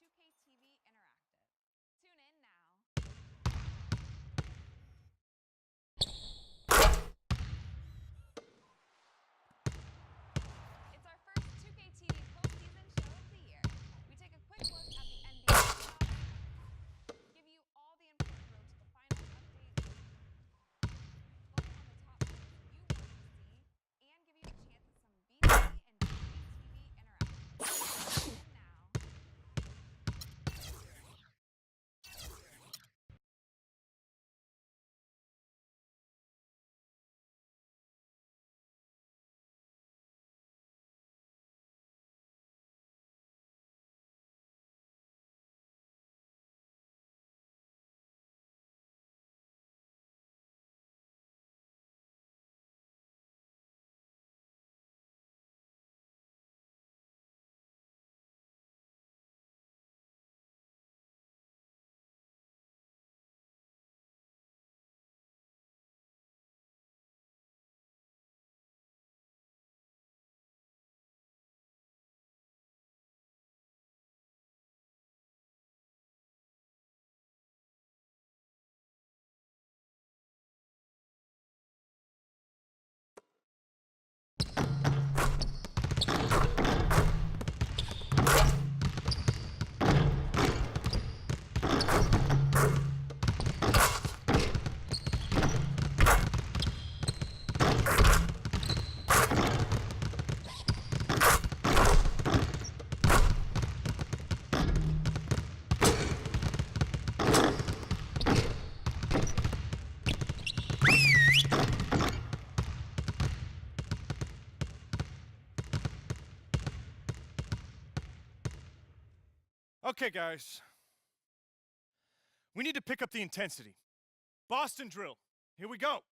2K TV Interactive. Tune in now. It's our first 2K TV postseason show of the year. We take a quick look at the NBA playoffs, give you all the important road to the finals updates, focus on the top plays you want to see, and give you a chance at some VC and 2K TV Interactive. Tune in now. Okay, guys. We need to pick up the intensity. Boston drill. Here we go.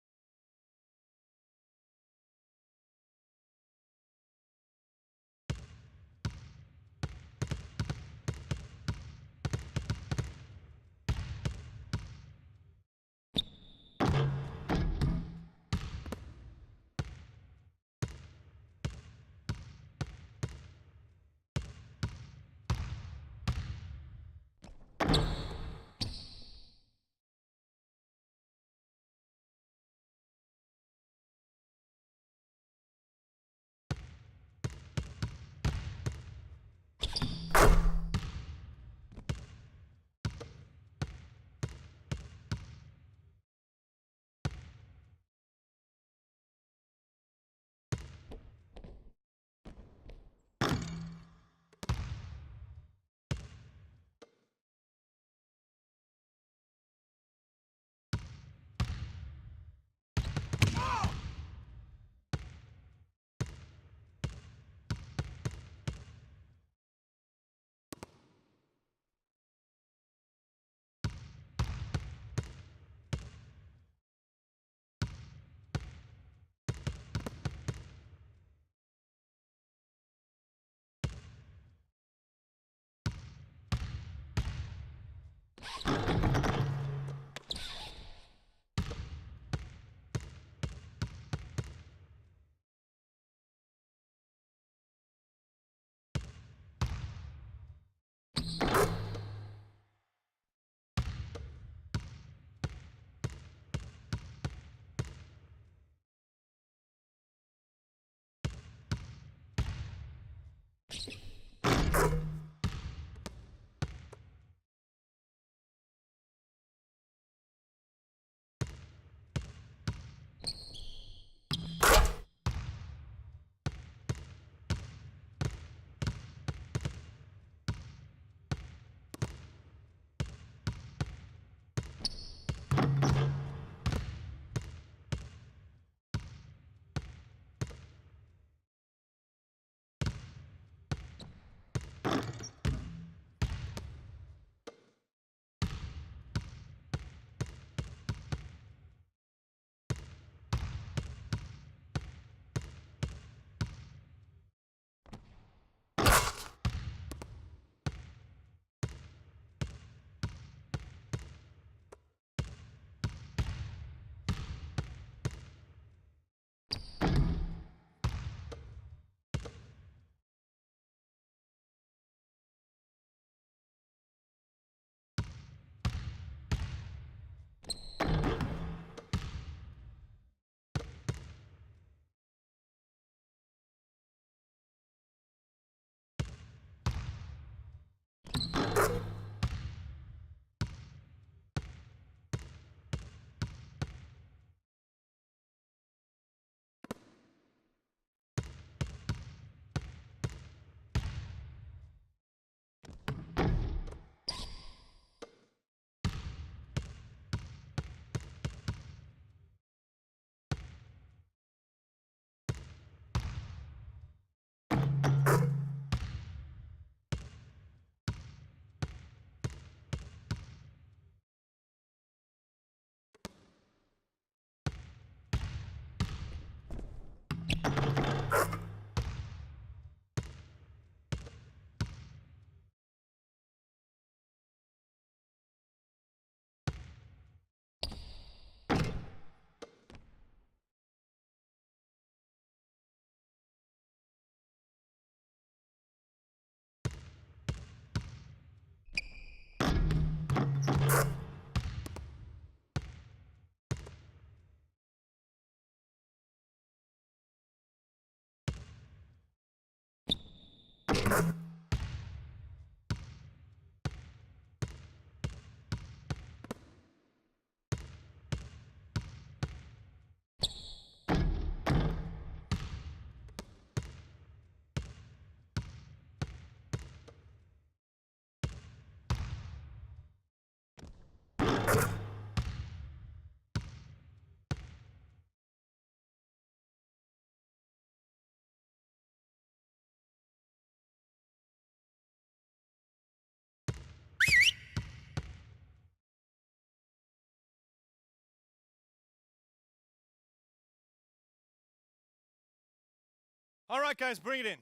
All right, guys, bring it in.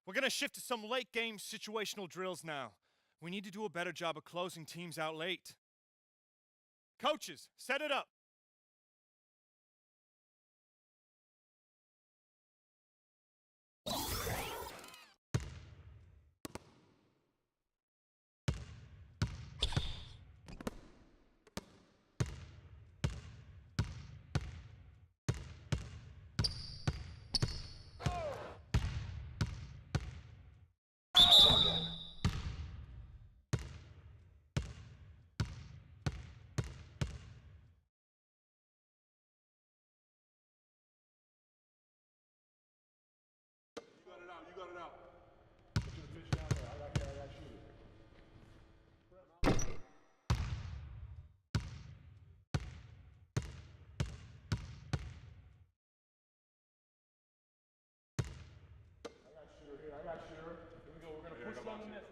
We're gonna shift to some late game situational drills now. We need to do a better job of closing teams out late. Coaches, set it up. You got it out. Put your pitch down there. I got shooter. I got shooter. Here we go. We're gonna push down the net.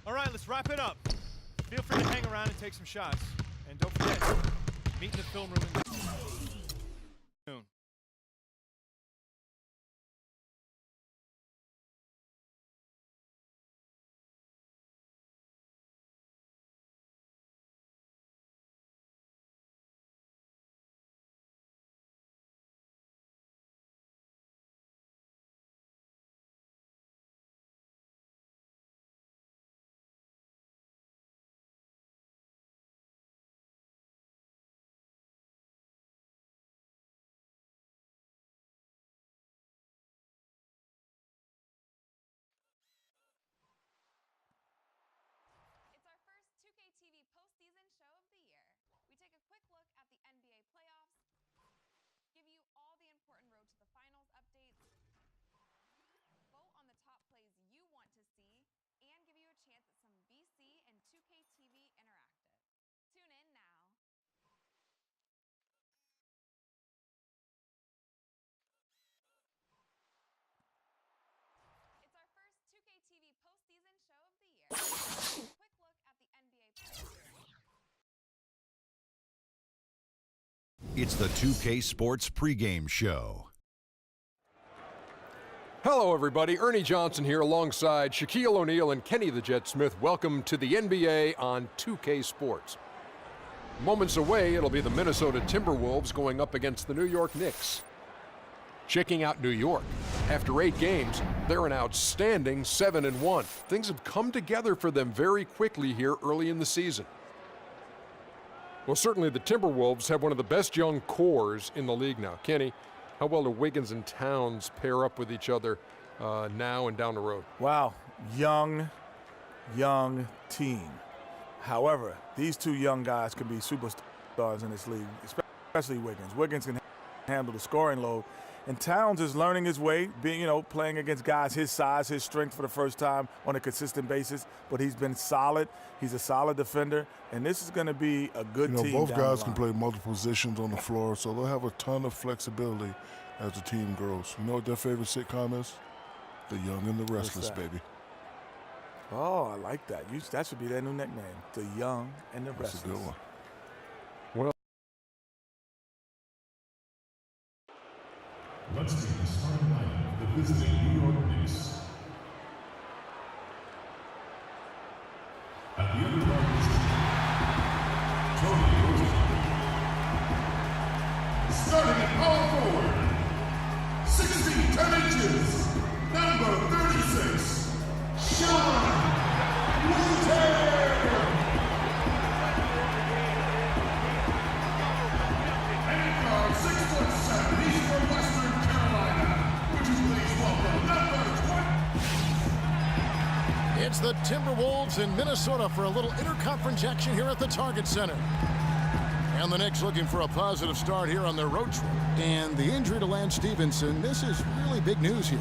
All right, let's wrap it up. Feel free to hang around and take some shots. And don't forget, meet in the film room soon. It's our first 2K TV postseason show of the year. We take a quick look at the NBA playoffs, give you all the important road to the finals updates, vote on the top plays you want to see, and give you a chance at some VC and 2K TV interactive. Tune in now. It's our first 2K TV postseason show of the year. Take a quick look at the NBA playoffs. It's the 2K Sports pregame show. Hello, everybody. Ernie Johnson here alongside Shaquille O'Neal and Kenny the Jet Smith. Welcome to the NBA on 2K Sports. Moments away, it'll be the Minnesota Timberwolves going up against the New York Knicks. Checking out New York. After 8 games, they're an outstanding 7-1. Things have come together for them very quickly here early in the season. Well, certainly the Timberwolves have one of the best young cores in the league now. Kenny, how well do Wiggins and Towns pair up with each other now and down the road? Wow, young team. However, these two young guys can be superstars in this league, especially Wiggins. Wiggins can handle the scoring load, and Towns is learning his way, playing against guys his size, his strength for the first time on a consistent basis. But he's been solid. He's a solid defender, and this is going to be a good team. Both guys can play multiple positions on the floor, so they'll have a ton of flexibility as the team grows. You know what their favorite sitcom is? The Young and the Restless, baby. Oh, I like that. That should be their new nickname, The Young and the Restless. That's a good one. Well, Let's see the starting lineup of the visiting New York Knicks. At the other part of this team, Tony Rosen. Starting at power forward, 6 feet 10 inches, number 36, Sean Wooten. And guard 6'7", he's from Western Carolina. Would you please welcome number 20? It's the Timberwolves in Minnesota for a little interconference action here at the Target Center. And the Knicks looking for a positive start here on their road trip. And the injury to Lance Stevenson, this is really big news here.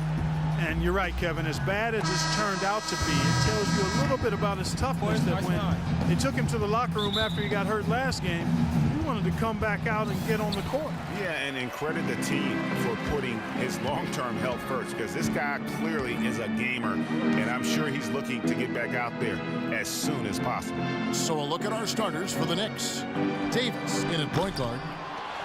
And you're right, Kevin. As bad as this turned out to be, it tells you a little bit about his toughness that when they took him to the locker room after he got hurt last game, he wanted to come back out and get on the court. Yeah, and credit the team for putting his long-term health first, because this guy clearly is a gamer, and I'm sure he's looking to get back out there as soon as possible. So a look at our starters for the Knicks. Davis in at point guard.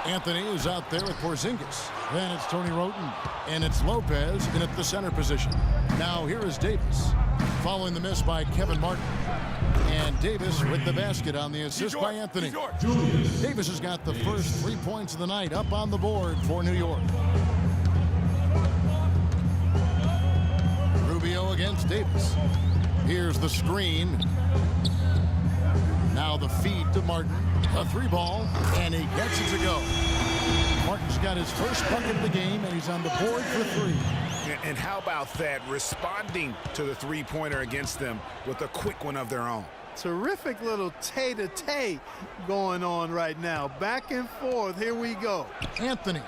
Anthony is out there with Porzingis. Then it's Tony Roten. And it's Lopez in at the center position. Now here is Davis, following the miss by Kevin Martin. And Davis with the basket on the assist by Anthony. Davis has got the first 3 points of the night up on the board for New York. Rubio against Davis. Here's the screen. Now the feed to Martin. A 3-ball, and he gets it to go. Martin's got his first bucket of the game, and he's on the board for 3. And how about that, responding to the three-pointer against them with a quick one of their own. Terrific little tay-to-tay going on right now. Back and forth. Here we go. Anthony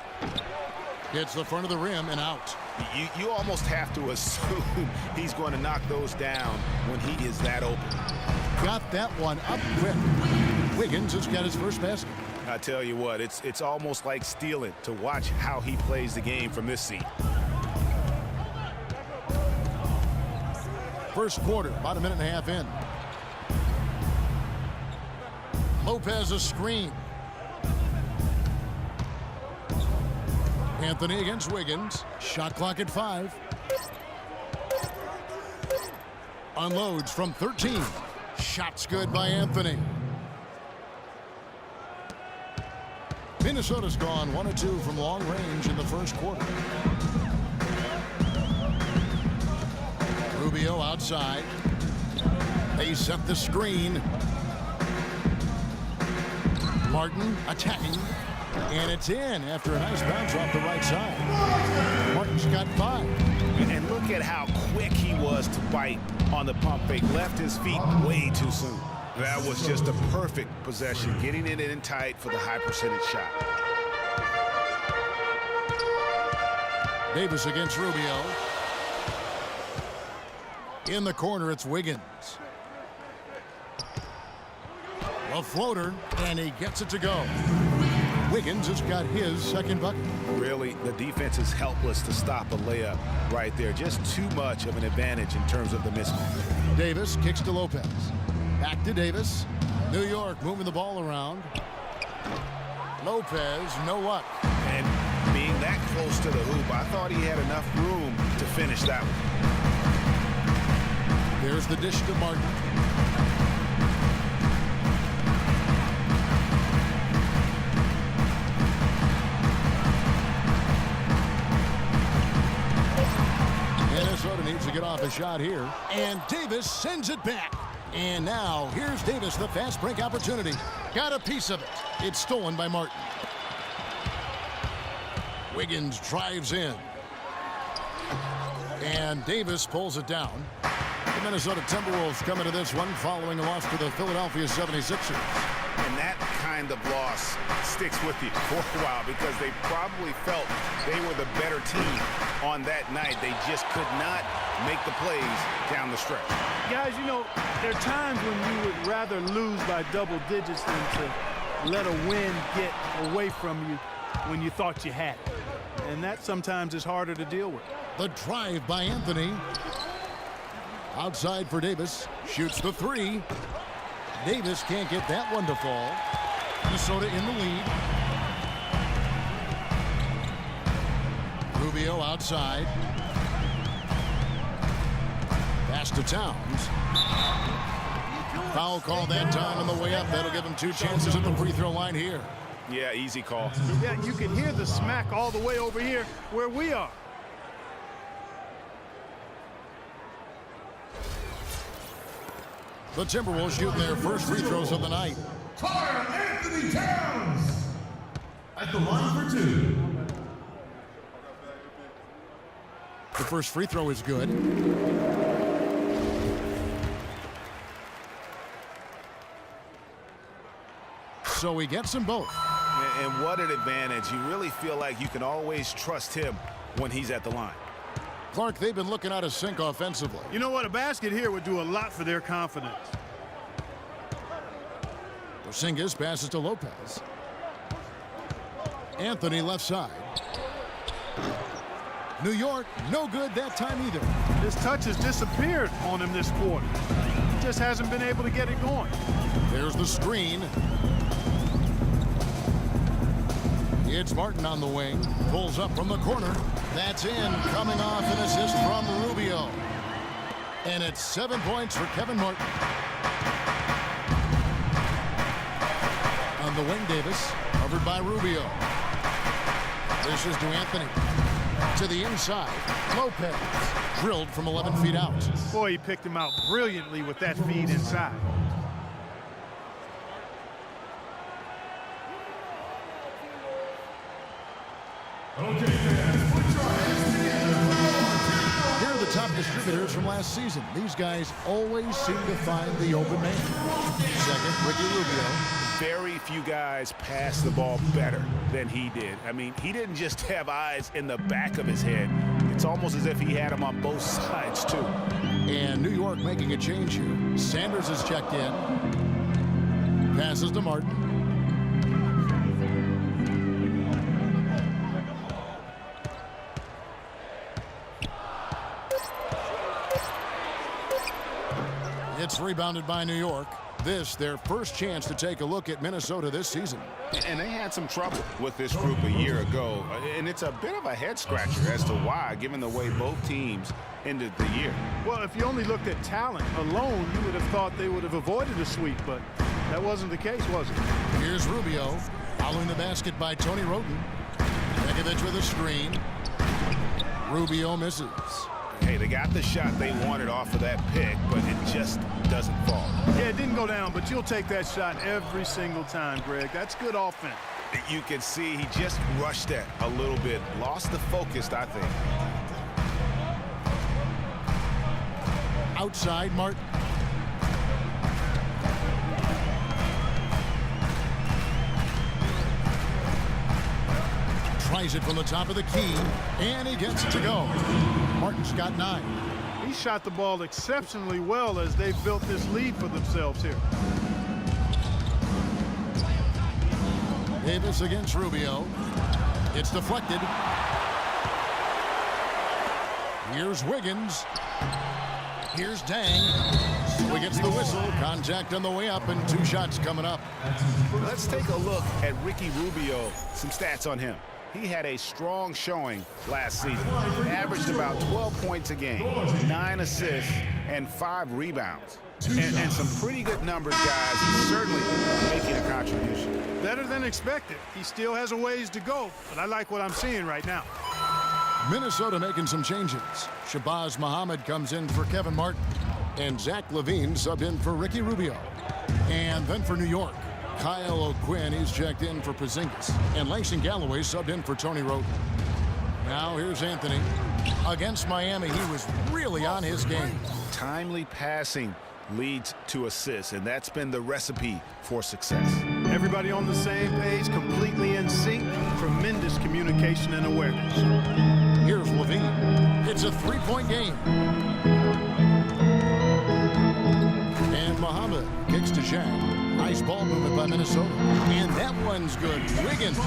hits the front of the rim and out. You almost have to assume he's going to knock those down when he is that open. Got that one up quick. Wiggins has got his first basket. I tell you what, it's almost like stealing to watch how he plays the game from this seat. First quarter, about a minute and a half in. Lopez a screen. Anthony against Wiggins. Shot clock at 5. Unloads from 13. Shots good by Anthony. Minnesota's gone 1 of 2 from long range in the first quarter. Rubio outside. They set the screen. Martin attacking. And it's in after a nice bounce off the right side. Martin's got 5. And look at how quick he was to bite on the pump fake. Left his feet way too soon. That was just a perfect possession, getting it in tight for the high percentage shot. Davis against Rubio. In the corner, it's Wiggins. A floater, and he gets it to go. Wiggins has got his second bucket. Really, the defense is helpless to stop a layup right there. Just too much of an advantage in terms of the mismatch. Davis kicks to Lopez. Back to Davis. New York moving the ball around. Lopez, no luck. And being that close to the hoop, I thought he had enough room to finish that one. There's the dish to Martin. Minnesota needs to get off a shot here. And Davis sends it back. And now here's Davis, the fast break opportunity. Got a piece of it. It's stolen by Martin. Wiggins drives in. And Davis pulls it down. The Minnesota Timberwolves come into this one following a loss to the Philadelphia 76ers. And that kind of loss sticks with you for a while because they probably felt they were the better team on that night. They just could not make the plays down the stretch. Guys, you know, there are times when you would rather lose by double digits than to let a win get away from you when you thought you had it. And that sometimes is harder to deal with. The drive by Anthony. Outside for Davis. Shoots the 3. Davis can't get that one to fall. Minnesota in the lead. Rubio outside. Pass to Towns. Foul call that time on the way up. That'll give him 2 chances at the free throw line here. Yeah, easy call. Yeah, you can hear the smack all the way over here where we are. The Timberwolves shoot their first free throws of the night. Karl Anthony Towns at the line for 2. The first free throw is good. So he gets them both. And what an advantage. You really feel like you can always trust him when he's at the line. Clark, they've been looking out of sync offensively. You know what? A basket here would do a lot for their confidence. Porzingis passes to Lopez. Anthony left side. New York, no good that time either. His touch has disappeared on him this quarter. He just hasn't been able to get it going. There's the screen. It's Martin on the wing. Pulls up from the corner. That's in. Coming off an assist from Rubio. And it's 7 points for Kevin Martin. On the wing, Davis. Covered by Rubio. This is to Anthony. To the inside. Lopez. Drilled from 11 feet out. Boy, he picked him out brilliantly with that feed inside. Okay, fans, put your hands together. Here are the top distributors from last season. These guys always seem to find the open man. Second, Ricky Rubio. Very few guys pass the ball better than he did. I mean, he didn't just have eyes in the back of his head. It's almost as if he had them on both sides, too. And New York making a change here. Sanders has checked in. Passes to Martin. It's rebounded by New York. This, their first chance to take a look at Minnesota this season. And they had some trouble with this group a year ago. And it's a bit of a head-scratcher as to why, given the way both teams ended the year. Well, if you only looked at talent alone, you would have thought they would have avoided a sweep, but that wasn't the case, was it? Here's Rubio, following the basket by Tony Roten. Mycareer with a screen. Rubio misses. Hey, they got the shot they wanted off of that pick, but it just doesn't fall. Yeah, it didn't go down, but you'll take that shot every single time, Greg. That's good offense. You can see he just rushed that a little bit. Lost the focus, I think. Outside, Martin. Tries it from the top of the key, and he gets it to go. Martin's got 9. He shot the ball exceptionally well as they've built this lead for themselves here. Davis against Rubio. It's deflected. Here's Wiggins. Here's Dang. He gets the whistle. Contact on the way up, and 2 shots coming up. Let's take a look at Ricky Rubio. Some stats on him. He had a strong showing last season. Averaged about 12 points a game, 9 assists, and 5 rebounds. And some pretty good numbers, guys. He's certainly making a contribution. Better than expected. He still has a ways to go, but I like what I'm seeing right now. Minnesota making some changes. Shabazz Muhammad comes in for Kevin Martin. And Zach LaVine subbed in for Ricky Rubio. And then for New York, Kyle O'Quinn, he's checked in for Porzingis. And Langston Galloway subbed in for Tony Roten. Now here's Anthony. Against Miami, he was really on his game. Timely passing leads to assists, and that's been the recipe for success. Everybody on the same page, completely in sync. Tremendous communication and awareness. Here's LaVine. It's a 3-point game. And Muhammad kicks to Zhang. Nice ball movement by Minnesota. And that one's good. Wiggins.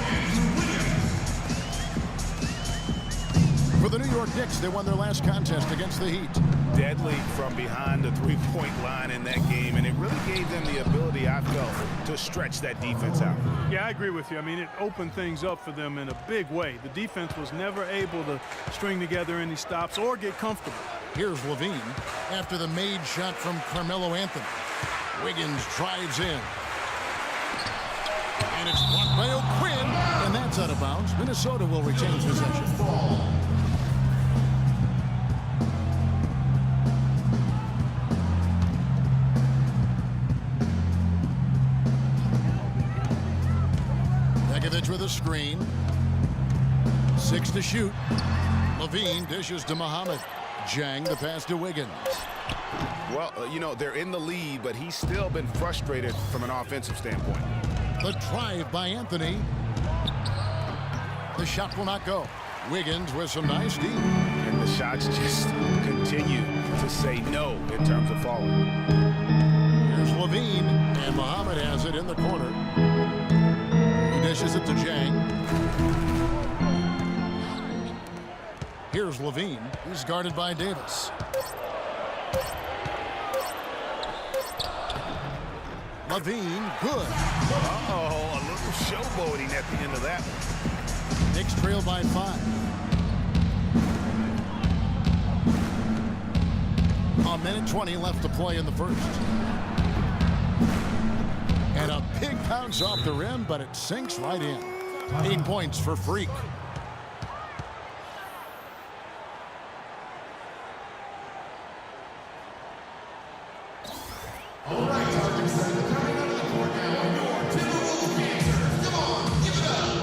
For the New York Knicks, they won their last contest against the Heat. Deadly from behind the 3-point line in that game, and it really gave them the ability, I felt, to stretch that defense out. Yeah, I agree with you. I mean, it opened things up for them in a big way. The defense was never able to string together any stops or get comfortable. Here's LaVine after the made shot from Carmelo Anthony. Wiggins drives in. And it's blocked by O'Quinn, and that's out of bounds. Minnesota will retain possession. Mycareer with a screen. 6 to shoot. LaVine dishes to Muhammad. Zhang the pass to Wiggins. Well, you know, they're in the lead, but he's still been frustrated from an offensive standpoint. The drive by Anthony. The shot will not go. Wiggins with some nice D. And the shots just continue to say no in terms of falling. Here's LaVine, and Muhammad has it in the corner. He dishes it to Zhang. Here's LaVine. He's guarded by Davis. LaVine, good. Uh-oh, a little showboating at the end of that one. Knicks trail by 5. A minute 20 left to play in the first. And a big bounce off the rim, but it sinks right in. 8 points for Freak. All right, Sergeant Center, coming out of the court now, your Timberwolves Panthers. Come on, give it up.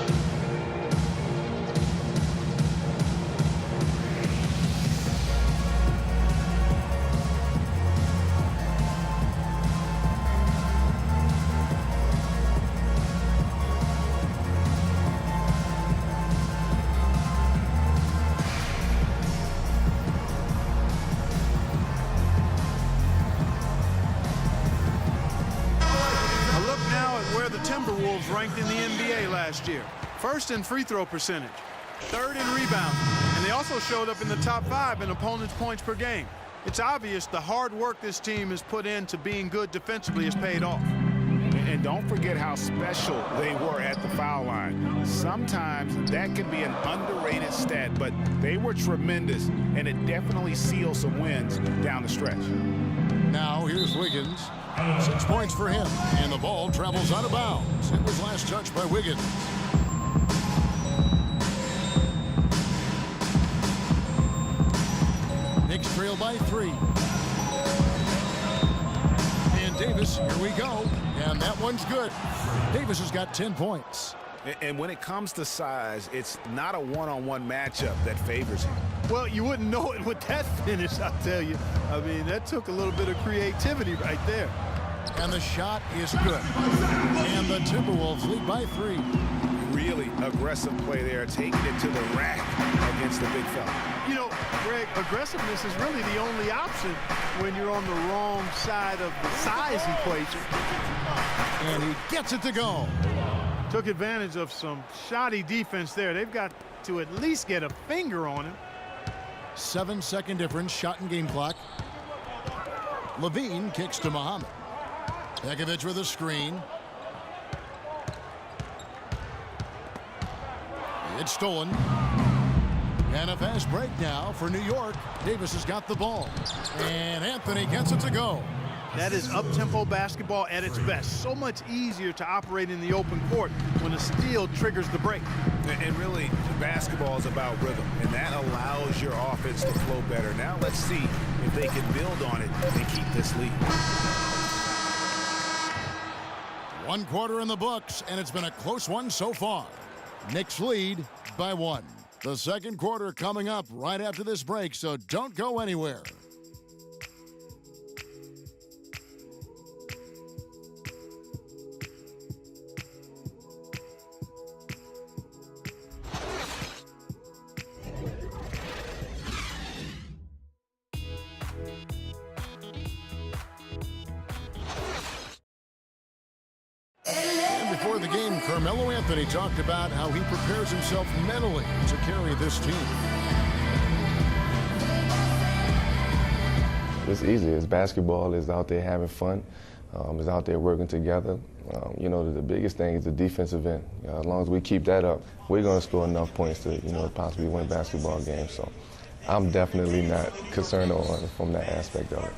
Timberwolves ranked in the NBA last year. First in free throw percentage, third in rebounding, and they also showed up in the top 5 in opponents' points per game. It's obvious the hard work this team has put into being good defensively has paid off. And don't forget how special they were at the foul line. Sometimes that can be an underrated stat, but they were tremendous, and it definitely sealed some wins down the stretch. Now here's Wiggins. 6 points for him, and the ball travels out of bounds. It was last touched by Wiggins. Knicks trail by 3. And Davis, here we go. And that one's good. Davis has got 10 points. And when it comes to size, it's not a one-on-one matchup that favors him. Well, you wouldn't know it with that finish, I'll tell you. I mean, that took a little bit of creativity right there. And the shot is good. And the Timberwolves lead by 3. Really aggressive play there, taking it to the rack against the big fella. You know, Greg, aggressiveness is really the only option when you're on the wrong side of the size equation. And he gets it to go. Took advantage of some shoddy defense there. They've got to at least get a finger on him. 7-second difference, shot and game clock. Levine kicks to Muhammad. Pekovic with a screen. It's stolen. And a fast break now for New York. Davis has got the ball. And Anthony gets it to go. That is up-tempo basketball at its best. So much easier to operate in the open court when a steal triggers the break. And really, basketball is about rhythm, and that allows your offense to flow better. Now let's see if they can build on it and keep this lead. 1 quarter in the books, and it's been a close one so far. Knicks lead by 1. The second quarter coming up right after this break, so don't go anywhere. Before the game, Carmelo Anthony talked about how he prepares himself mentally to carry this team. It's easy. It's basketball. It's out there having fun. It's out there working together. You know, the biggest thing is the defensive end. As long as we keep that up, we're going to score enough points to, possibly win basketball games. So I'm definitely not concerned from that aspect of it.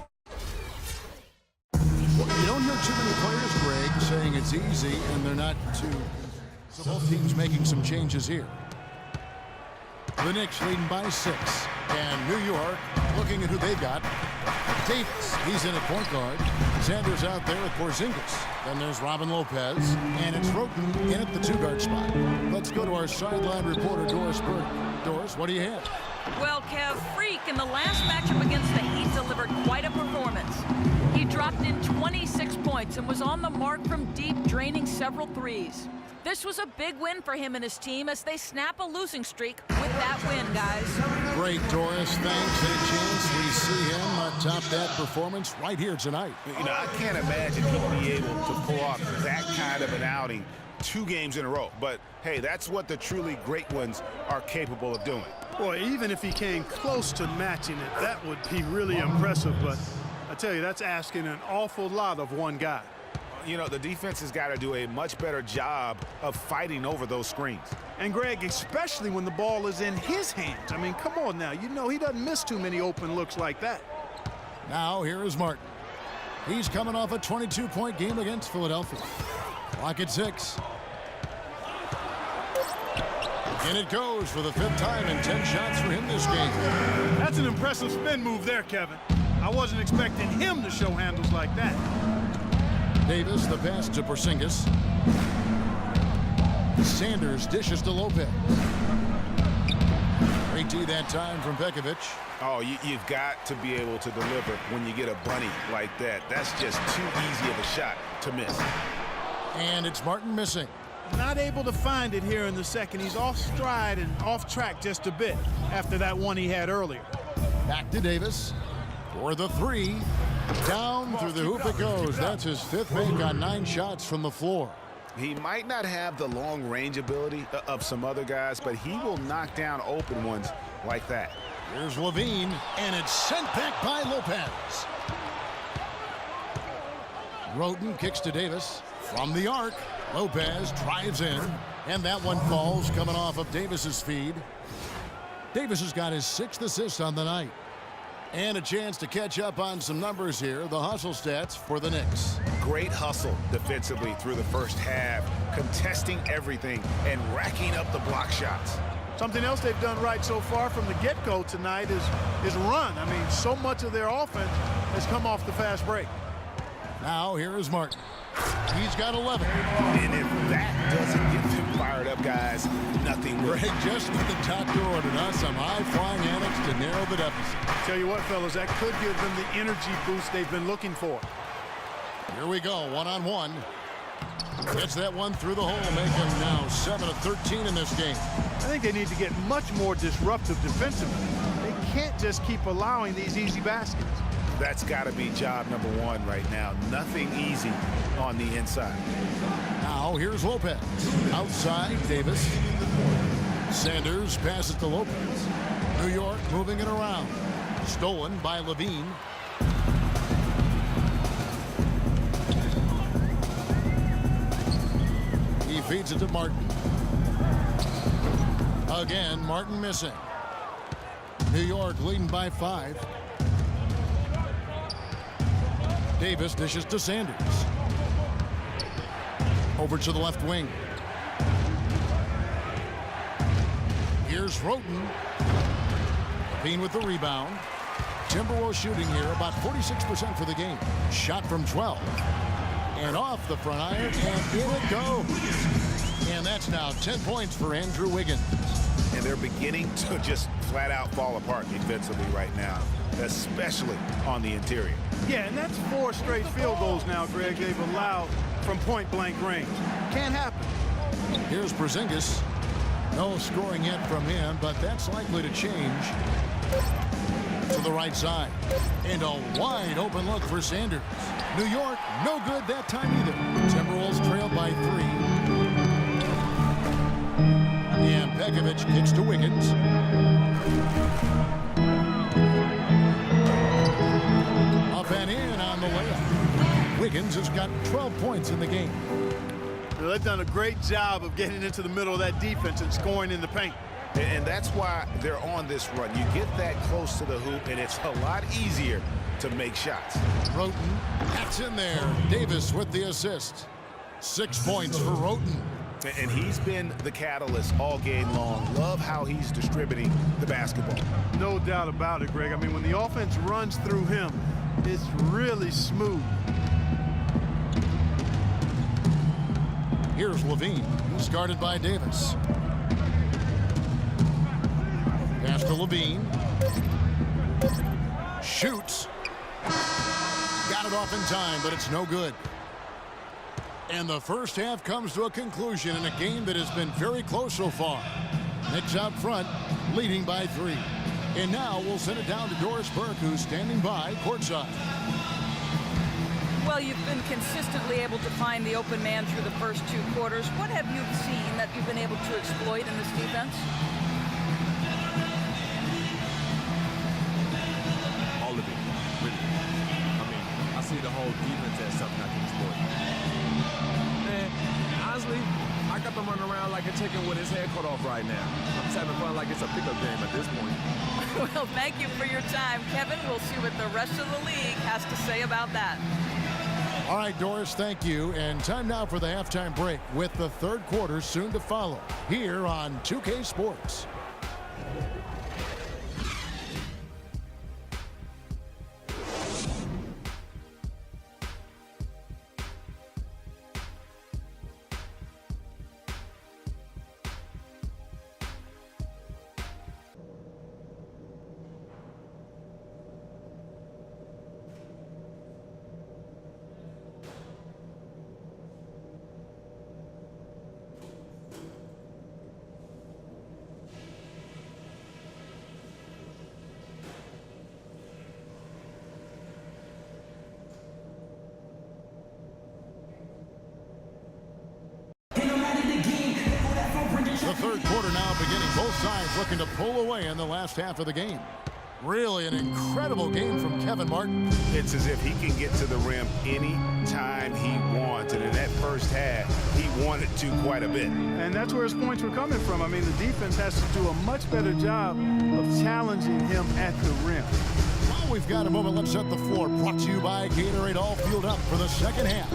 You don't hear too many players, Greg, saying it's easy, and they're not too. So both teams making some changes here. The Knicks leading by 6. And New York looking at who they've got. Davis, he's in at point guard. Sanders out there with Porzingis. Then there's Robin Lopez. And it's Roten in at the 2-guard spot. Let's go to our sideline reporter, Doris Burke. Doris, what do you have? Well, Kev, Freak in the last matchup against the Heat delivered quite a performance. He dropped in 26 points and was on the mark from deep, draining several threes. This was a big win for him and his team as they snap a losing streak with that win, guys. Great, Doris. Thanks. Any chance we see him top that performance right here tonight? I can't imagine he'd be able to pull off that kind of an outing 2 games in a row. But, hey, that's what the truly great ones are capable of doing. Boy, even if he came close to matching it, that would be really impressive. But I tell you, that's asking an awful lot of one guy. The defense has got to do a much better job of fighting over those screens. And, Greg, especially when the ball is in his hands. I mean, come on now. He doesn't miss too many open looks like that. Now, here is Martin. He's coming off a 22-point game against Philadelphia. Clock at 6. And it goes for the 5th time and 10 shots for him this game. That's an impressive spin move there, Kevin. I wasn't expecting him to show handles like that. Davis, the pass to Porzingis. Sanders dishes to Lopez. Great D that time from Pekovic. Oh, you've got to be able to deliver when you get a bunny like that. That's just too easy of a shot to miss. And it's Martin missing. Not able to find it here in the second. He's off stride and off track just a bit after that one he had earlier. Back to Davis for the 3. Down through the hoop it goes. That's his 5th make on 9 shots from the floor. He might not have the long range ability of some other guys, but he will knock down open ones like that. Here's Levine, and it's sent back by Lopez. Roten kicks to Davis from the arc. Lopez drives in, and that one falls coming off of Davis's feed. Davis has got his 6th assist on the night. And a chance to catch up on some numbers here. The hustle stats for the Knicks. Great hustle defensively through the first half, contesting everything and racking up the block shots. Something else they've done right so far from the get-go tonight is run. I mean, so much of their offense has come off the fast break. Now here is Martin. He's got 11. And if that doesn't get them fired up, guys, nothing will. Greg just with the doctor ordered us some high-flying annex to narrow the deficit. Tell you what, fellas, that could give them the energy boost they've been looking for. Here we go, one-on-one. Gets that one through the hole, making now 7 of 13 in this game. I think they need to get much more disruptive defensively. They can't just keep allowing these easy baskets. That's got to be job number 1 right now. Nothing easy on the inside. Now here's Lopez. Outside, Davis. Sanders passes to Lopez. New York moving it around. Stolen by Levine. He feeds it to Martin. Again, Martin missing. New York leading by 5. Davis dishes to Sanders. Over to the left wing. Here's Roten. Levine with the rebound. Timberwolves shooting here about 46% for the game. Shot from 12. And off the front iron, and in it goes. And that's now 10 points for Andrew Wiggins. And they're beginning to just flat out fall apart defensively right now, especially on the interior. Yeah, and that's 4 straight field goals now, Greg, they've allowed from point-blank range. Can't happen. Here's Porzingis. No scoring yet from him, but that's likely to change. To the right side. And a wide open look for Sanders. New York, no good that time either. Timberwolves trailed by 3. And Pekovic kicks to Wiggins. Up and in on the layup. Wiggins has got 12 points in the game. Well, they've done a great job of getting into the middle of that defense and scoring in the paint. And that's why they're on this run. You get that close to the hoop, and it's a lot easier to make shots. Roten, that's in there. Davis with the assist. 6 points for Roten. And he's been the catalyst all game long. Love how he's distributing the basketball. No doubt about it, Greg. I mean, when the offense runs through him, it's really smooth. Here's Levine, who's guarded by Davis. Pass to Levine. Shoots. Got it off in time, but it's no good. And the first half comes to a conclusion in a game that has been very close so far. Knicks out front, leading by 3. And now we'll send it down to Doris Burke, who's standing by courtside. Well, you've been consistently able to find the open man through the first 2 quarters. What have you seen that you've been able to exploit in this defense? All of it, really. I mean, I see the whole defense as something I can exploit. Man, honestly, I got them running around like a chicken with his head cut off right now. I'm just having fun like it's a pickup game at this point. Well, thank you for your time, Kevin. We'll see what the rest of the league has to say about that. All right, Doris, thank you. And time now for the halftime break with the 3rd quarter soon to follow here on 2K Sports. The 3rd quarter now beginning. Both sides looking to pull away in the last half of the game. Really an incredible game from Kevin Martin. It's as if he can get to the rim any time he wants. And in that first half, he wanted to quite a bit. And that's where his points were coming from. I mean, the defense has to do a much better job of challenging him at the rim. Well, we've got a moment. Let's set the floor. Brought to you by Gatorade. All fueled up for the second half.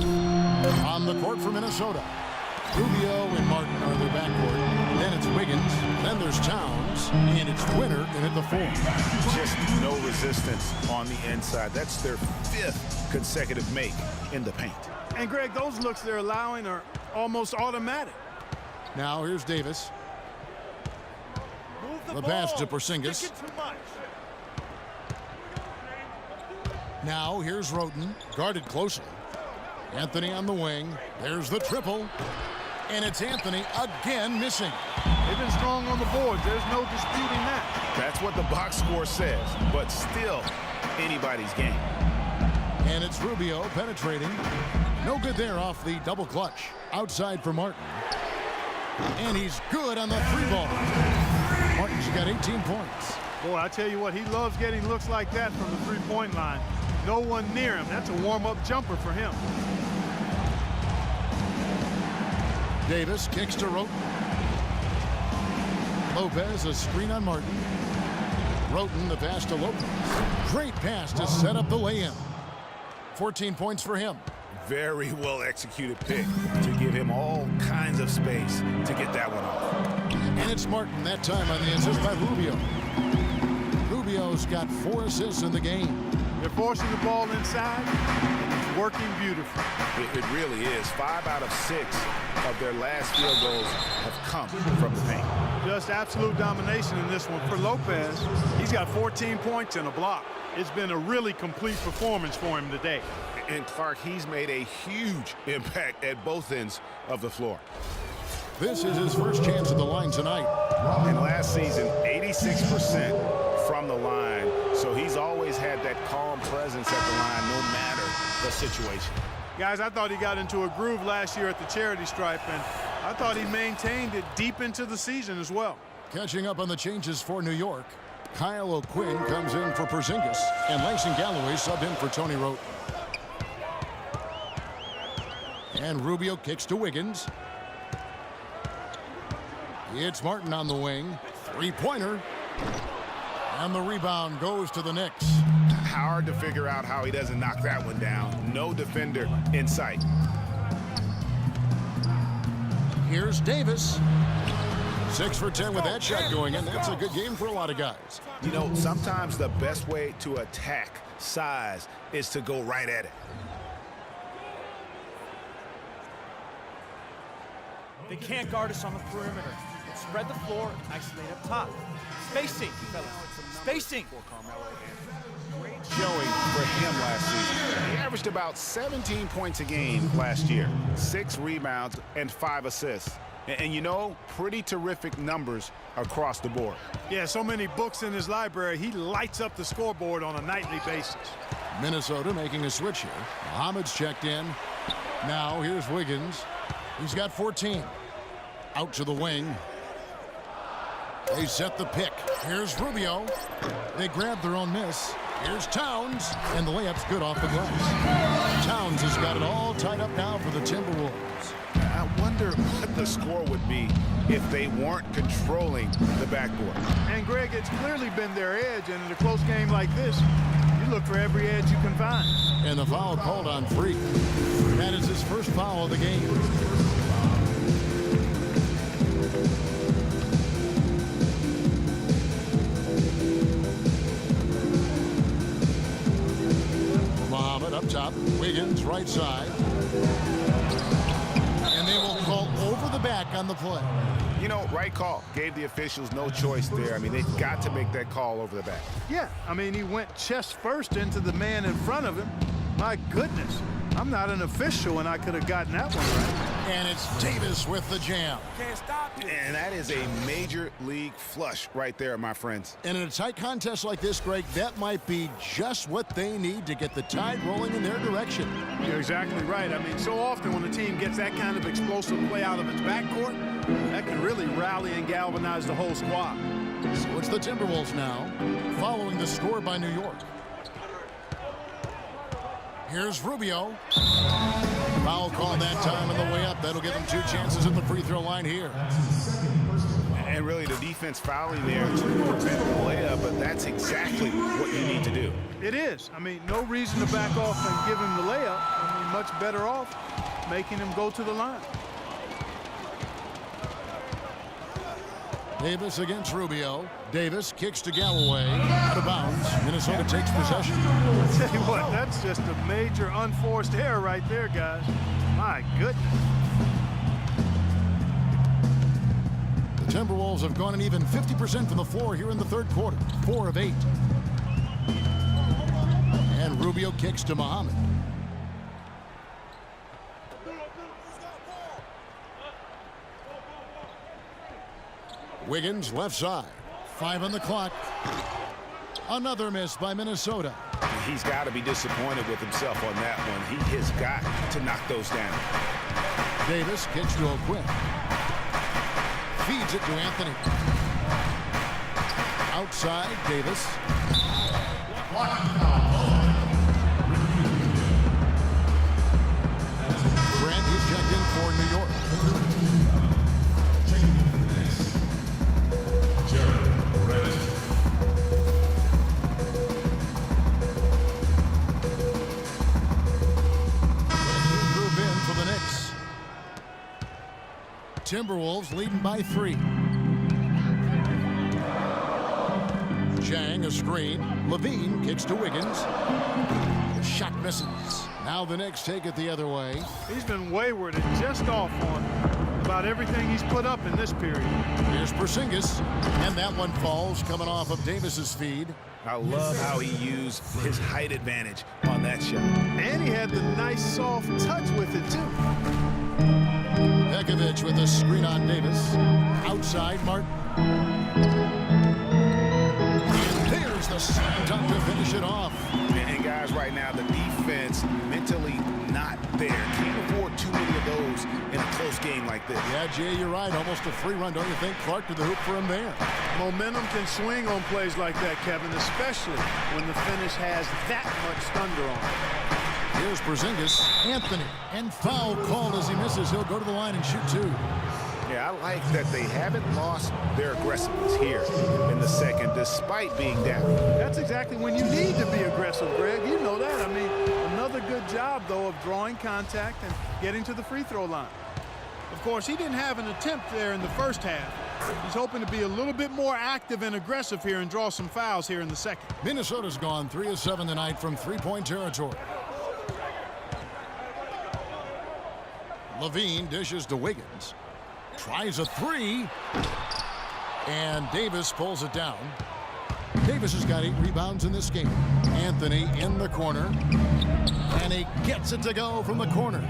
On the court for Minnesota, Rubio and Martin are their backcourt. Then it's Wiggins. Then there's Towns. And it's Winter in at the 4. Just no resistance on the inside. That's their 5th consecutive make in the paint. And, Greg, those looks they're allowing are almost automatic. Now here's Davis. Move The pass to Porzingis. Now here's Roten, guarded closely. Anthony on the wing. There's the triple. And it's Anthony again missing. They've been strong on the boards. There's no disputing that. That's what the box score says, but still anybody's game. And it's Rubio penetrating. No good there off the double clutch. Outside for Martin. And he's good on the 3-ball. Martin's got 18 points. Boy, I tell you what, he loves getting looks like that from the 3-point line. No one near him. That's a warm-up jumper for him. Davis kicks to Roten. Lopez, a screen on Martin. Roten, the pass to Lopez. Great pass to set up the lay-in. 14 points for him. Very well executed pick to give him all kinds of space to get that one off. And it's Martin that time on the assist by Rubio. Rubio's got 4 assists in the game. They're forcing the ball inside, and it's working beautifully. It really is. 5 out of 6 of their last field goals have come from the paint. Just absolute domination in this one. For Lopez, he's got 14 points and a block. It's been a really complete performance for him today. And Clark, he's made a huge impact at both ends of the floor. This is his first chance at the line tonight. And last season, 86% from the line. So he's always had that calm presence at the line no matter the situation. Guys, I thought he got into a groove last year at the charity stripe, and I thought he maintained it deep into the season as well. Catching up on the changes for New York, Kyle O'Quinn comes in for Porzingis, and Langston Galloway subbed in for Tony Roten. And Rubio kicks to Wiggins. It's Martin on the wing. 3-pointer. And the rebound goes to the Knicks. Hard to figure out how he doesn't knock that one down. No defender in sight. Here's Davis. 6 for 10 with that shot going in. That's a good game for a lot of guys. You know, sometimes the best way to attack size is to go right at it. They can't guard us on the perimeter. Spread the floor, isolate up top. Spacing, fellas. Spacing. Great showing for him last season. He averaged about 17 points a game last year, 6 rebounds and 5 assists. And you know, pretty terrific numbers across the board. Yeah, so many books in his library. He lights up the scoreboard on a nightly basis. Minnesota making a switch here. Muhammad's checked in. Now here's Wiggins. He's got 14. Out to the wing. They set the pick. Here's Rubio. They grab their own miss. Here's Towns. And the layup's good off the glass. Towns has got it all tied up now for the Timberwolves. I wonder what the score would be if they weren't controlling the backboard. And, Greg, it's clearly been their edge. And in a close game like this, you look for every edge you can find. And the foul called on Freak. That is his first foul of the game. Muhammad up top. Wiggins right side. And they will call over the back on the play. You know, right call. Gave the officials no choice there. I mean, they've got to make that call over the back. Yeah, I mean, he went chest first into the man in front of him. My goodness, I'm not an official, and I could have gotten that one right. And it's Davis with the jam. Can't stop it. And that is a major league flush right there, my friends. And in a tight contest like this, Greg, that might be just what they need to get the tide rolling in their direction. You're exactly right. I mean, so often when a team gets that kind of explosive play out of its backcourt, that can really rally and galvanize the whole squad. So it's the Timberwolves now, following the score by New York. Here's Rubio. Foul call that time on the way up. That'll give them 2 chances at the free throw line here. And really the defense fouling there to prevent the layup, but that's exactly what you need to do. It is. I mean, no reason to back off and give him the layup. I mean, much better off making him go to the line. Davis against Rubio. Davis kicks to Galloway. Out of bounds. Minnesota takes possession. I'll tell you what, that's just a major unforced error right there, guys. My goodness. The Timberwolves have gone an even 50% from the floor here in the third quarter. 4 of 8. And Rubio kicks to Muhammad. Wiggins left side. 5 on the clock. Another miss by Minnesota. He's got to be disappointed with himself on that one. He has got to knock those down. Davis kicks to O'Quinn. Feeds it to Anthony. Outside, Davis. Grant is checked in for New York. Timberwolves leading by 3. Chang a screen. Levine kicks to Wiggins. The shot misses. Now the Knicks take it the other way. He's been wayward and just off on about everything he's put up in this period. Here's Porzingis, and that one falls coming off of Davis's feed. I love how he used his height advantage on that shot. And he had the nice soft touch with it too. Pekovic with a screen on Davis. Outside, Martin. And there's the slam dunk to finish it off. And guys, right now, the defense mentally not there. Can't afford too many of those in a close game like this. Yeah, Jay, you're right. Almost a free run, don't you think? Clark to the hoop for him there. Momentum can swing on plays like that, Kevin, especially when the finish has that much thunder on it. Here's Porzingis. Anthony. And foul called as he misses. He'll go to the line and shoot 2. Yeah, I like that they haven't lost their aggressiveness here in the second, despite being down. That's exactly when you need to be aggressive, Greg. You know that. I mean, another good job, though, of drawing contact and getting to the free throw line. Of course, he didn't have an attempt there in the first half. He's hoping to be a little bit more active and aggressive here and draw some fouls here in the second. Minnesota's gone 3 of 7 tonight from three-point territory. Levine dishes to Wiggins. Tries a 3. And Davis pulls it down. Davis has got 8 rebounds in this game. Anthony in the corner. And he gets it to go from the corner.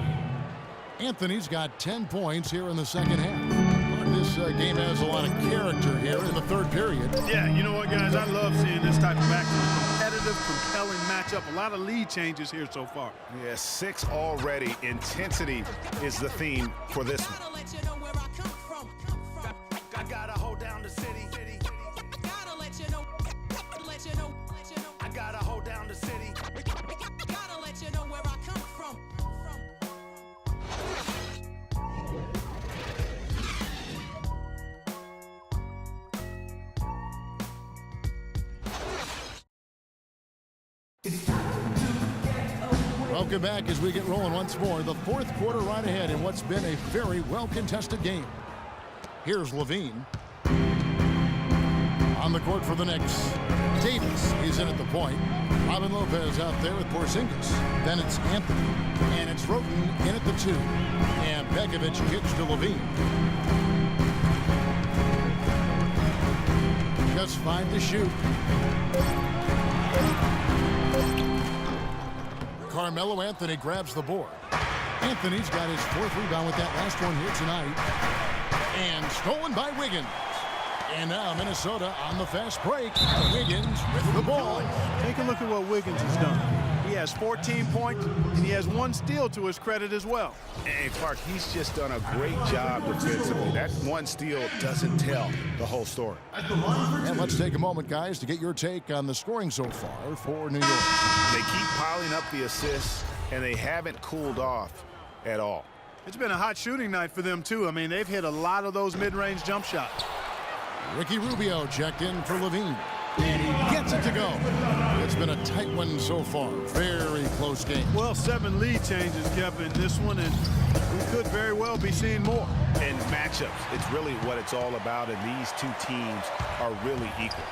Anthony's got 10 points here in the second half. This game has a lot of character here in the third period. Yeah, you know what, guys? I love seeing this type of action. Competitive, compelling matchup. A lot of lead changes here so far. Yeah, 6 already. Intensity is the theme for this one. I gotta hold down the city. Gotta let you know. I gotta hold down the city. Gotta let you know where I come from. Welcome back as we get rolling once more. The fourth quarter right ahead in what's been a very well-contested game. Here's Levine. On the court for the Knicks. Davis is in at the point. Robin Lopez out there with Porzingis. Then it's Anthony. And it's Roten in at the 2. And Pekovic kicks to Levine. Just 5 to shoot. Carmelo Anthony grabs the board. Anthony's got his 4th rebound with that last one here tonight. And stolen by Wiggins. And now Minnesota on the fast break. Wiggins with the ball. Take a look at what Wiggins has done. He has 14 points, and he has 1 steal to his credit as well. And Clark, he's just done a great job defensively. That 1 steal doesn't tell the whole story. And let's take a moment, guys, to get your take on the scoring so far for New York. They keep piling up the assists, and they haven't cooled off at all. It's been a hot shooting night for them, too. I mean, they've hit a lot of those mid-range jump shots. Ricky Rubio checked in for Levine. And he gets it to go. It's been a tight one so far. Very close game. Well, 7 lead changes, Kevin, in this one, and we could very well be seeing more. And matchups, it's really what it's all about, and these two teams are really equal.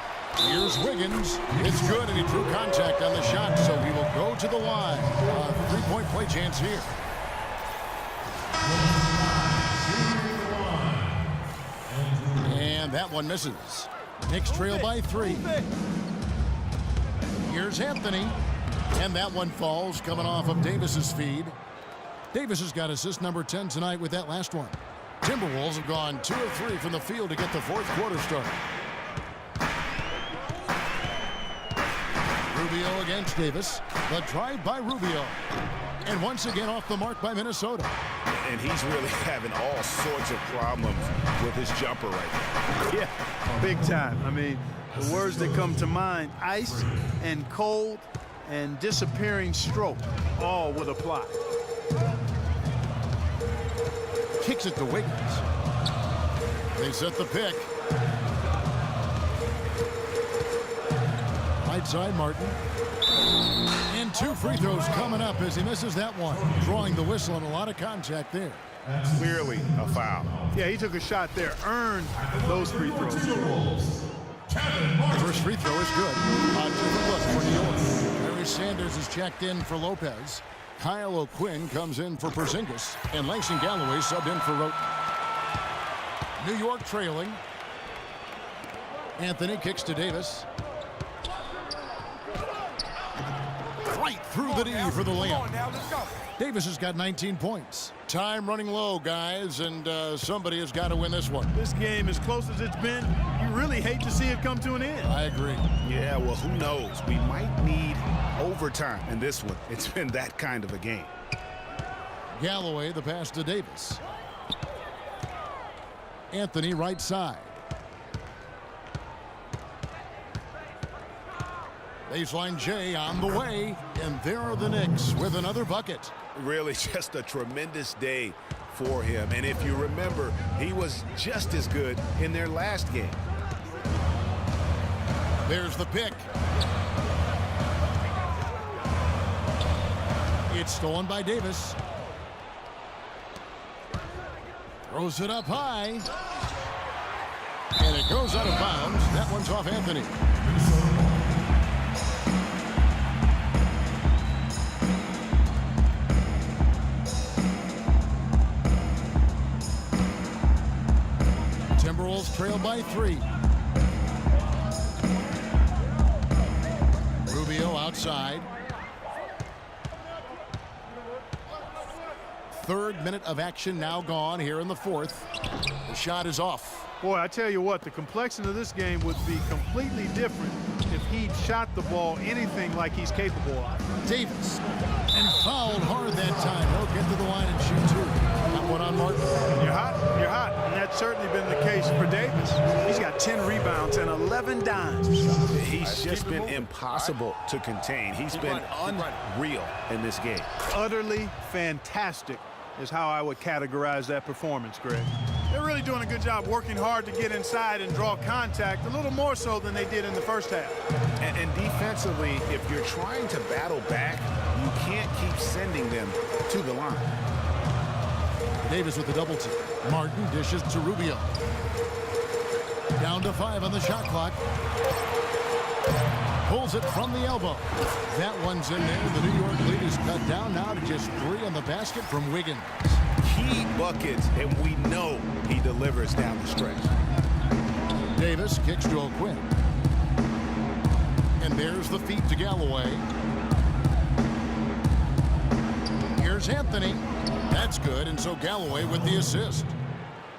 Here's Wiggins. It's good, and he drew contact on the shot, so he will go to the line. A 3-point play chance here. And that one misses. Knicks trail by 3. Here's Anthony. And that one falls, coming off of Davis's feed. Davis has got assist number 10 tonight with that last one. Timberwolves have gone 2 of 3 from the field to get the 4th quarter started. Rubio against Davis. The drive by Rubio. And once again off the mark by Minnesota. And he's really having all sorts of problems with his jumper right now. Yeah, big time. I mean, the words that come to mind, ice and cold and disappearing stroke, all would apply. Kicks it to Wiggins. They set the pick. Right side, Martin. And 2 free throws coming up as he misses that one. Drawing the whistle and a lot of contact there. Clearly a foul. Yeah, he took a shot there, earned those free throws. First free throw is good. A different look for New York. Larry Sanders is checked in for Lopez. Kyle O'Quinn comes in for Porzingis. And Langston Galloway subbed in for Roten. New York trailing. Anthony kicks to Davis. Right through the D for the layup. Davis has got 19 points. Time running low, guys, and somebody has got to win this one. This game, as close as it's been, you really hate to see it come to an end. I agree. Yeah, well, who knows? We might need overtime in this one. It's been that kind of a game. Galloway, the pass to Davis. Anthony, right side. Baseline J on the way, and there are the Knicks with another bucket. Really just a tremendous day for him. And if you remember, he was just as good in their last game. There's the pick. It's stolen by Davis. Throws it up high. And it goes out of bounds. That one's off Anthony. Timberwolves trail by 3. Rubio outside. 3rd minute of action now gone here in the 4th. The shot is off. Boy, I tell you what, the complexion of this game would be completely different if he'd shot the ball anything like he's capable of. Davis. And fouled hard that time. He'll get to the line and shoot 2. That one on Martin. You're hot. You're hot. And that's certainly been the case for Davis. He's got 10 rebounds and 11 dimes. He's just been impossible to contain. He's been unreal in this game. Utterly fantastic is how I would categorize that performance, Greg. They're really doing a good job working hard to get inside and draw contact, a little more so than they did in the first half. And defensively, if you're trying to battle back, you can't keep sending them to the line. Davis with the double team. Martin dishes to Rubio. Down to 5 on the shot clock. Pulls it from the elbow. That one's in there. The New York lead is cut down now to just 3 on the basket from Wiggins. Key buckets, and we know he delivers down the stretch. Davis kicks to O'Quinn. And there's the feed to Galloway. Here's Anthony. That's good, and so Galloway with the assist.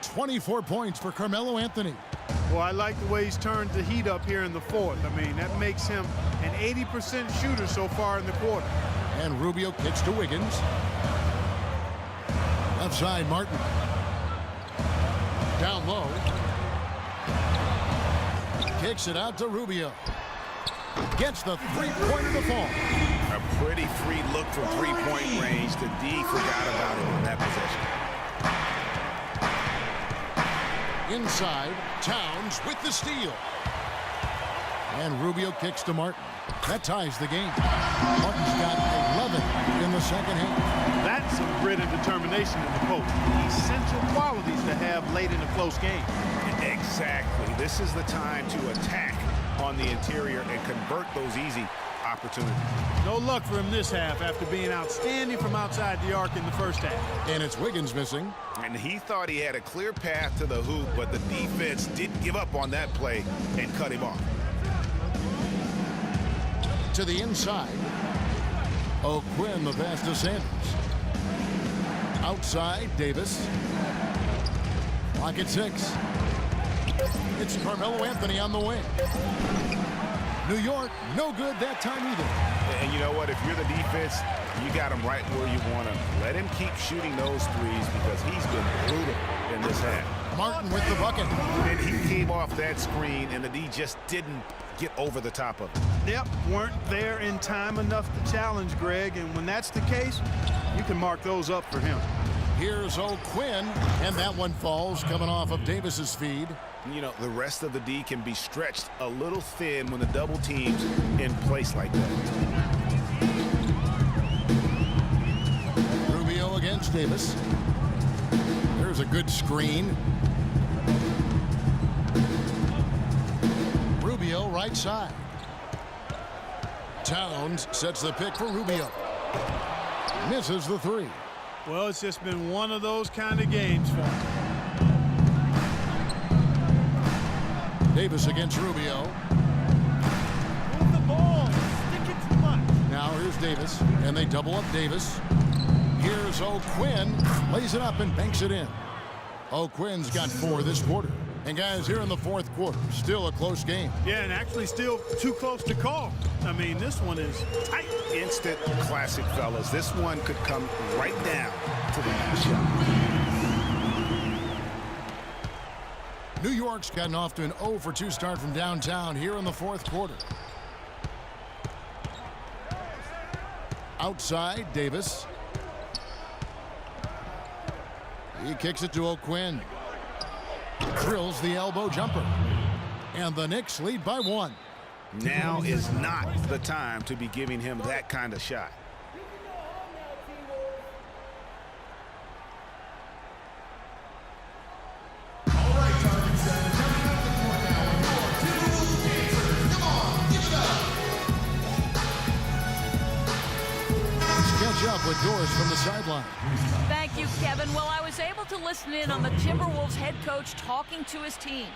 24 points for Carmelo Anthony. Well, I like the way he's turned the heat up here in the 4th. I mean, that makes him an 80% shooter so far in the quarter. And Rubio kicks to Wiggins. Left side, Martin. Down low. Kicks it out to Rubio. Gets the three-pointer to fall. A pretty free look from three-point range. The D forgot about it in that possession. Inside, Towns with the steal. And Rubio kicks to Martin. That ties the game. Martin's got 11 in the second half. That's some grit and determination in the post. Essential qualities to have late in a close game. Exactly. This is the time to attack on the interior and convert those easy opportunities. No luck for him this half after being outstanding from outside the arc in the first half. And it's Wiggins missing. And he thought he had a clear path to the hoop, but the defense didn't give up on that play and cut him off. To the inside. O'Quinn, the pass to Sanders. Outside, Davis. Clock at 6. It's Carmelo Anthony on the wing. New York, no good that time either. And you know what? If you're the defense, you got him right where you want him. Let him keep shooting those threes because he's been brutal in this half. Martin with the bucket. And he came off that screen, and the D just didn't get over the top of it. Yep, weren't there in time enough to challenge Greg, and when that's the case, you can mark those up for him. Here's O'Quinn, and that one falls coming off of Davis's feed. You know, the rest of the D can be stretched a little thin when the double team's in place like that. Rubio against Davis. There's a good screen. Rubio right side. Towns sets the pick for Rubio. Misses the three. Well, it's just been one of those kind of games for him. Davis against Rubio. Move the ball. Stick it too much. Now here's Davis, and they double up Davis. Here's O'Quinn. Lays it up and banks it in. O'Quinn's got 4 this quarter. And guys, here in the fourth quarter, still a close game. Yeah, and actually still too close to call. I mean, this one is tight. Instant classic, fellas. This one could come right down to the last shot. New York's gotten off to an 0 for 2 start from downtown here in the fourth quarter. Outside, Davis. He kicks it to O'Quinn. Drills the elbow jumper. And the Knicks lead by 1. Now is not the time to be giving him that kind of shot. Up with Doris from the sideline. Thank you, Kevin. Well, I was able to listen in on the Timberwolves head coach talking to his team.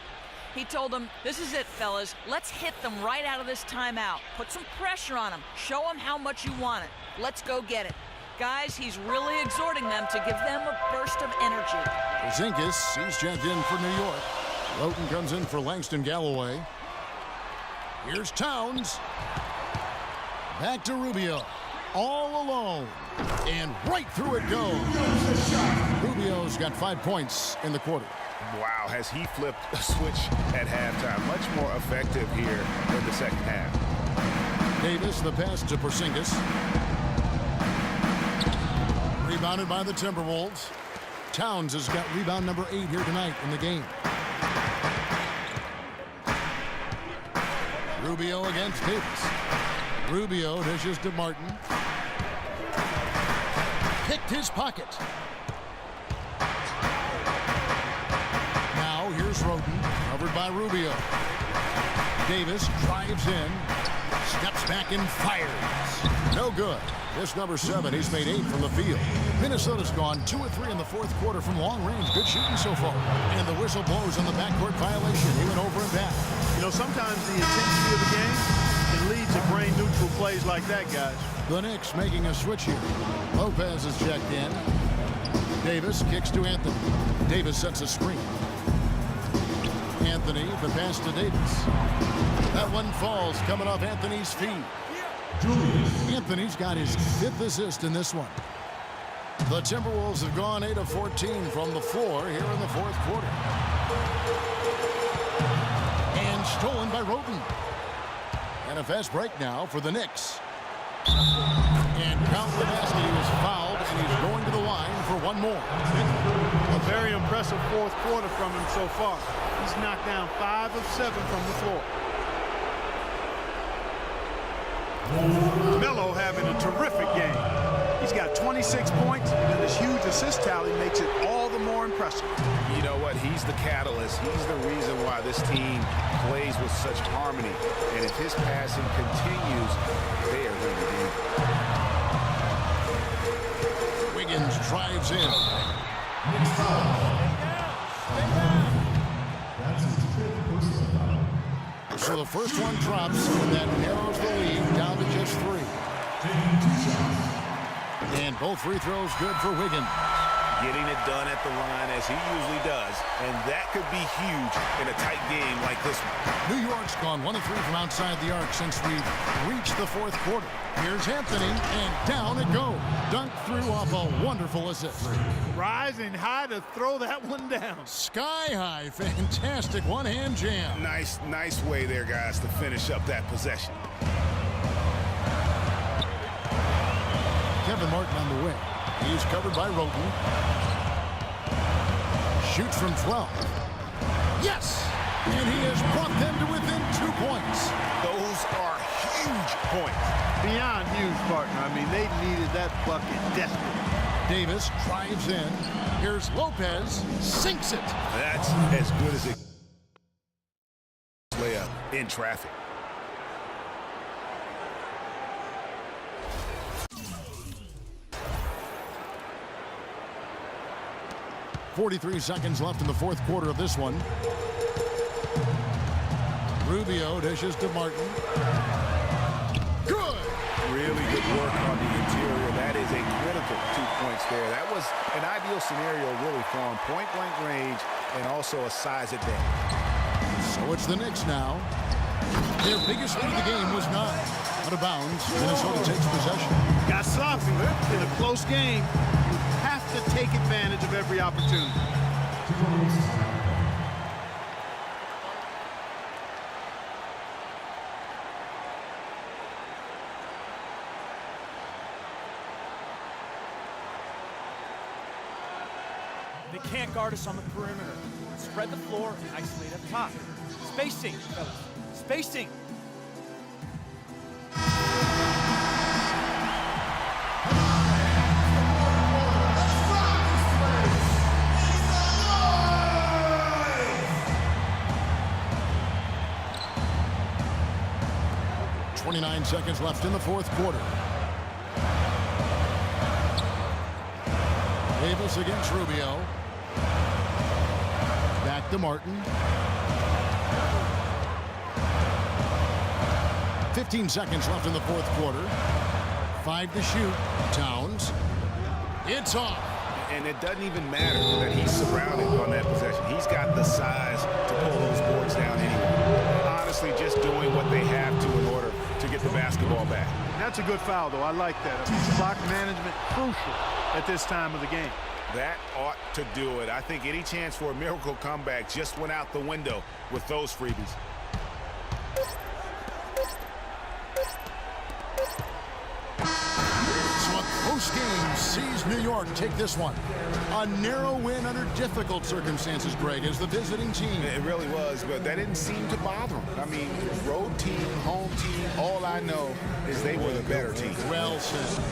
He told them, this is it, fellas. Let's hit them right out of this timeout. Put some pressure on them. Show them how much you want it. Let's go get it. Guys, he's really exhorting them to give them a burst of energy. Zinkis, he's checked in for New York. Lowton comes in for Langston Galloway. Here's Towns. Back to Rubio. All alone. And right through it goes. Rubio's got 5 points in the quarter. Wow, has he flipped a switch at halftime. Much more effective here in the second half. Davis, the pass to Porzingis. Rebounded by the Timberwolves. Towns has got rebound number 8 here tonight in the game. Rubio against Davis. Rubio dishes to Martin. Picked his pocket. Now here's Roden, covered by Rubio. Davis drives in, steps back and fires. No good. This number 7, he's made 8 from the field. Minnesota's gone 2 of 3 in the fourth quarter from long range. Good shooting so far. And the whistle blows on the backcourt violation. He went over and back. You know, sometimes the intensity of the game can lead to brain-neutral plays like that, guys. The Knicks making a switch here. Lopez is checked in. Davis kicks to Anthony. Davis sets a screen. Anthony, the pass to Davis. That one falls coming off Anthony's feet. Anthony's got his 5th assist in this one. The Timberwolves have gone 8 of 14 from the floor here in the 4th quarter. And stolen by Roten. And a fast break now for the Knicks. And Count the basket. He was fouled, and he's going to the line for one more. A very impressive 4th quarter from him so far. He's knocked down 5 of 7 from the floor. Melo having a terrific game. He's got 26 points, and his huge assist tally makes it all the more impressive. You know what? He's the catalyst. He's the reason why this team plays with such harmony. And if his passing continues, they are going to be. Wiggins drives in. So the first one drops, and that narrows the lead down to just 3. And both free throws good for Wiggins. Getting it done at the line as he usually does, and that could be huge in a tight game like this one. New York's gone 1 of 3 from outside the arc since we've reached the 4th quarter. Here's Anthony, and down it goes. Dunked through off a wonderful assist. Rising high to throw that one down. Sky high, fantastic one-hand jam. Nice way there, guys, to finish up that possession. Kevin Martin on the wing. He's covered by Roten. Shoots from 12. Yes! And he has brought them to within 2 points. Those are huge points. Beyond huge, partner. I mean, they needed that bucket desperately. Davis drives in. Here's Lopez. Sinks it. That's as good as it layup in traffic. .43 seconds left in the 4th quarter of this one. Rubio dishes to Martin. Good! Really good work on the interior. That is a critical 2 points there. That was an ideal scenario really for him. Point-blank range and also a size advantage. So it's the Knicks now. Their biggest lead of the game was 9. Out of bounds, Minnesota takes possession. Got sloppy in a close game. To take advantage of every opportunity. They can't guard us on the perimeter. Spread the floor and isolate up top. Spacing, fellas. Spacing. .29 seconds left in the 4th quarter. Davis against Rubio. Back to Martin. 15 seconds left in the 4th quarter. 5 to shoot. Towns. It's off. And it doesn't even matter that he's surrounded on that possession. He's got the size to pull those boards down anyway. Honestly, just doing what they have to in order to get the basketball back. That's a good foul, though. I like that. Clock management crucial at this time of the game. That ought to do it. I think any chance for a miracle comeback just went out the window with those freebies. So a close game sees New York take this one. A narrow win under difficult circumstances, Greg, as the visiting team. It really was, but that didn't seem to bother them. I mean, road team, home team, all I know is they were the better team. Well said.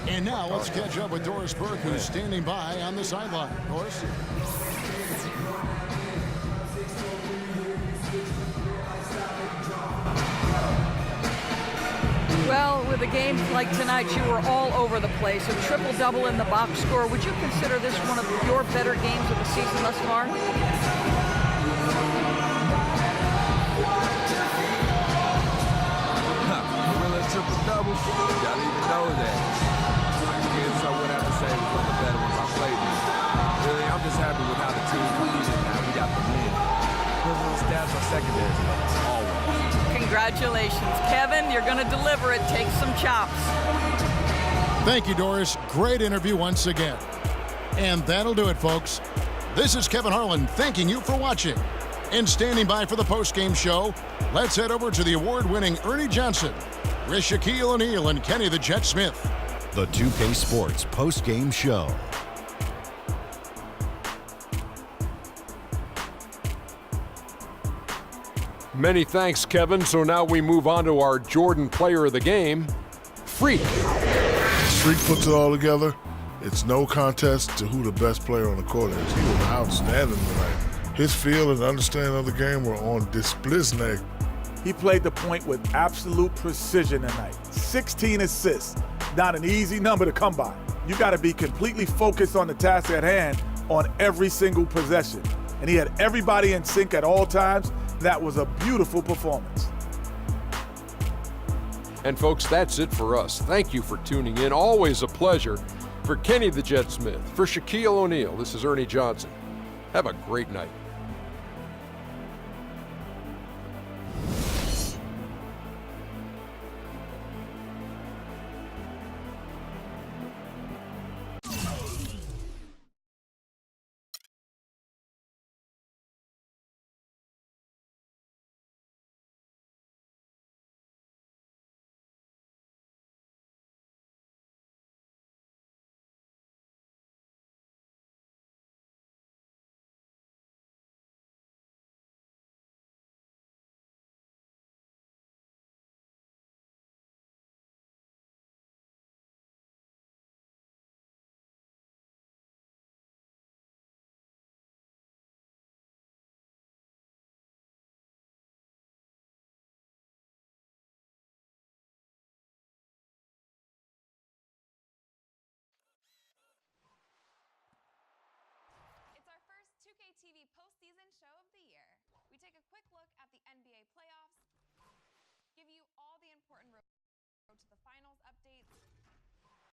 And now let's catch up with Doris Burke, who's standing by on the sideline. Doris? Well, with a game like tonight, you were all over the place. A triple-double in the box score. Would you consider this one of your better games of the season thus far? Triple-double? Y'all even know that. I guess I would have to say it was one of the better ones I played with. Really, I'm just happy with how the team played and how we got the win. Those little stats are secondary, always. Congratulations, Kevin. You're going to deliver it. Take some chops. Thank you, Doris. Great interview once again. And that'll do it, folks. This is Kevin Harlan thanking you for watching. And standing by for the post-game show, let's head over to the award-winning Ernie Johnson with Shaquille O'Neal and Kenny the Jet Smith. The 2K Sports post-game show. Many thanks, Kevin. So now we move on to our Jordan player of the game, Freak. Freak puts it all together. It's no contest to who the best player on the court is. He was outstanding tonight. His feel and understanding of the game were on display. He played the point with absolute precision tonight. 16 assists. Not an easy number to come by. You got to be completely focused on the task at hand on every single possession. And he had everybody in sync at all times. That was a beautiful performance. And folks, that's it for us. Thank you for tuning in. Always a pleasure. For Kenny the Jet Smith, for Shaquille O'Neal, this is Ernie Johnson. Have a great night. It's our first 2K TV postseason show of the year. We take a quick look at the NBA playoffs, give you all the important road to the finals updates,